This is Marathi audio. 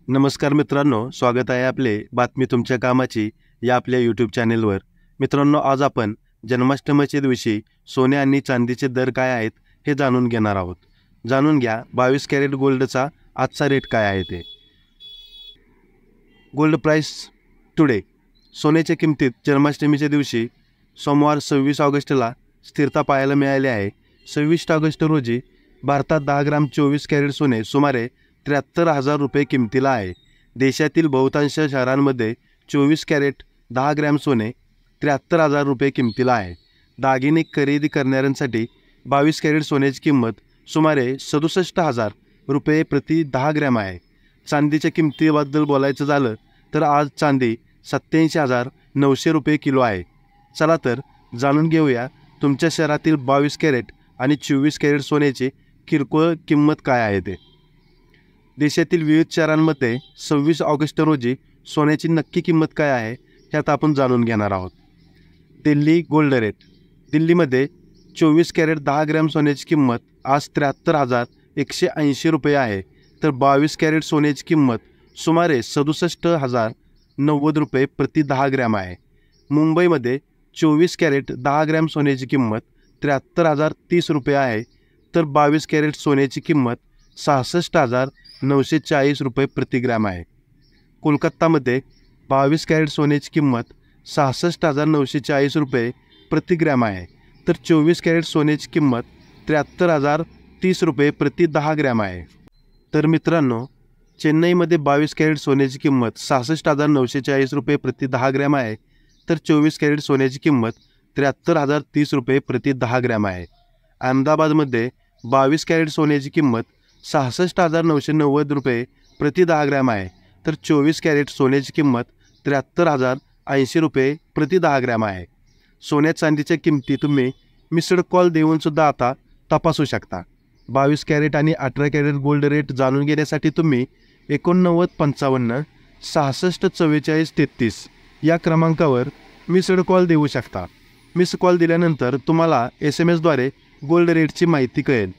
नमस्कार मित्रांनो, स्वागत आहे आपले बातमी तुमच्या कामाची या आपल्या यूट्यूब चॅनेलवर। मित्रांनो, आज आपण जन्माष्टमीच्या दिवशी सोने आणि चांदीचे दर काय आहेत हे जाणून घेणार आहोत। जाणून घ्या 22 कॅरेट गोल्डचा आजचा रेट काय आहे ते। Gold price today. सोन्याच्या किमतीत जन्माष्टमीच्या दिवशी सोमवार 26 ऑगस्टला स्थिरता पाहायला मिळाली आहे। 26 ऑगस्ट रोजी भारतात 10 ग्राम 24 कॅरेट सोने सुमारे 73,000 रुपये किमतीला आहे। देशातील बहुतांश शहरांमध्ये 24 कॅरेट 10 ग्रॅम सोने 73,000 रुपये किमतीला आहे। दागिने खरेदी करणाऱ्यांसाठी 22 कॅरेट सोन्याची किंमत सुमारे 67,000 रुपये प्रति 10 ग्रॅम आहे। चांदीच्या किमतीबद्दल बोलायचं झालं तर आज चांदी 87,900 रुपये किलो आहे। चला तर जाणून घेऊया तुमच्या शहरातील 22 कॅरेट आणि 24 कॅरेट सोन्याची किरकोळ किंमत काय आहे ते। देशातील विविध शहरांमध्ये 26 ऑगस्ट रोजी सोन्याची नक्की किंमत काय आहे हे आता आपण जाणून घेणार आहोत। Delhi gold rate. दिल्लीमध्ये 24 कॅरेट 10 ग्रॅम सोन्याची किंमत आज 73,180 रुपये आहे, तर 22 कॅरेट सोन्याची किंमत सुमारे 67,090 रुपये प्रति 10 ग्रॅम आहे। मुंबईमध्ये 24 कॅरेट 10 ग्रॅम सोन्याची किंमत 73,030 रुपये आहे, तर 22 कॅरेट सोन्याची किंमत 66,940 रुपये प्रति ग्रॅम आहे। कोलकातामध्ये 22 कॅरेट सोन्याची किंमत 66,940 रुपये प्रति ग्रॅम आहे, तर 24 कॅरेट सोन्याची किंमत 73,030 रुपये प्रति 10 ग्रॅम आहे। तर मित्रांनो, चेन्नईमध्ये 22 कॅरेट सोन्याची किंमत 66,940 रुपये प्रति 10 ग्रॅम आहे, तर 24 कॅरेट सोन्याची किंमत 73,030 रुपये प्रति 10 ग्रॅम आहे। अहमदाबादमध्ये 22 कॅरेट सोन्याची किंमत 66,990 रुपये प्रति 10 ग्रॅम आहे, तर 24 कॅरेट सोन्याची किंमत 73,080 रुपये प्रति 10 ग्रॅम आहे। सोन्या चांदीच्या किमती तुम्ही मिस्ड कॉल देऊनसुद्धा आता तपासू शकता। 22 कॅरेट आणि 18 कॅरेट गोल्ड रेट जाणून घेण्यासाठी तुम्ही 8955 66 44 33 या क्रमांकावर मिस्ड कॉल देऊ शकता। मिस्ड कॉल दिल्यानंतर तुम्हाला SMS द्वारे गोल्ड रेटची माहिती कळेल।